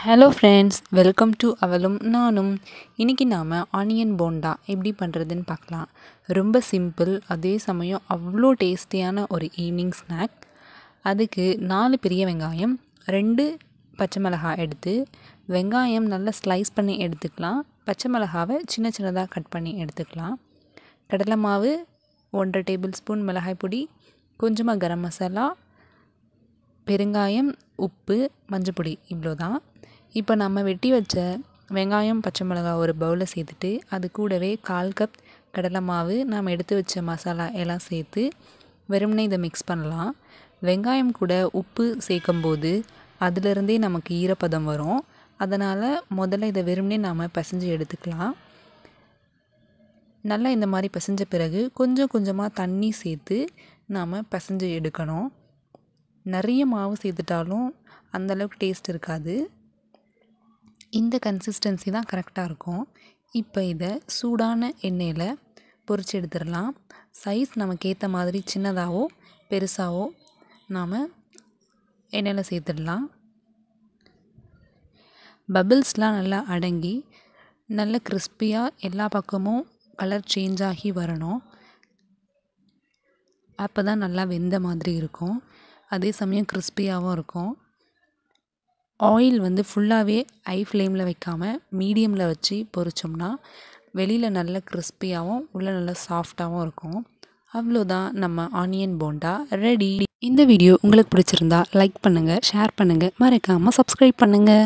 Hello friends, welcome to அவளும் நானும். இன்றைக்கி நாம் ஆனியன் போண்டா எப்படி பண்ணுறதுன்னு பார்க்கலாம். ரொம்ப சிம்பிள், அதே சமயம் அவ்வளோ டேஸ்டியான ஒரு ஈவினிங் ஸ்நாக். அதுக்கு 4 பெரிய வெங்காயம், 2 பச்சை மிளகாய் எடுத்து வெங்காயம் நல்லா ஸ்லைஸ் பண்ணி எடுத்துக்கலாம். பச்சை மிளகாவை சின்ன சின்னதாக கட் பண்ணி எடுத்துக்கலாம். கடலை மாவு 1.5 டேபிள் ஸ்பூன், மிளகாய் பொடி கொஞ்சமாக, கரம் மசாலா, பெருங்காயம், உப்பு, மஞ்சள் பொடி, இவ்வளோ தான். இப்போ நம்ம வெட்டி வச்ச வெங்காயம், பச்சை மிளகாய் ஒரு பவுலில் சேர்த்துட்டு அது கூடவே 1/4 கப் கடலை மாவு, நாம் எடுத்து வச்ச மசாலா எல்லாம் சேர்த்து வெறுமனே இதை மிக்ஸ் பண்ணலாம். வெங்காயம் கூட உப்பு சேர்க்கும்போது அதிலிருந்தே நமக்கு ஈரப்பதம் வரும். அதனால் முதல்ல இதை வெறுமனே நாம் பிசைஞ்சு எடுத்துக்கலாம். நல்லா இந்த மாதிரி பிசைஞ்ச பிறகு கொஞ்சம் கொஞ்சமாக தண்ணி சேர்த்து நாம் பிசைஞ்சு எடுக்கணும். நிறைய மாவு சேர்த்துட்டாலும் அந்தளவுக்கு டேஸ்ட் இருக்காது. இந்த கன்சிஸ்டன்சி தான் கரெக்டாக இருக்கும். இப்போ இதை சூடான எண்ணெயில் பொரிச்சு எடுத்துடலாம். சைஸ் நமக்கு ஏற்ற மாதிரி சின்னதாகவோ பெருசாகவோ நாம் எண்ணெயில் சேர்த்துடலாம். பபிள்ஸ்லாம் நல்லா அடங்கி நல்ல கிறிஸ்பியாக எல்லா பக்கமும் கலர் சேஞ்ச் ஆகி வரணும். அப்போ தான் நல்லா வெந்த மாதிரி இருக்கும், அதே சமயம் கிறிஸ்பியாகவும் இருக்கும். ஆயில் ஃபுல்லாகவே ஹை ஃப்ளேமில் வைக்காமல் மீடியமில் வச்சு பொரிச்சோம்னா வெளியில் நல்ல கிறிஸ்பியாகவும் உள்ளே நல்லா சாஃப்டாகவும் இருக்கும். அவ்வளோதான், நம்ம ஆனியன் போண்டா ரெடி. இந்த வீடியோ உங்களுக்கு பிடிச்சிருந்தா லைக் பண்ணுங்கள், ஷேர் பண்ணுங்கள், மறக்காமல் சப்ஸ்கிரைப் பண்ணுங்கள்.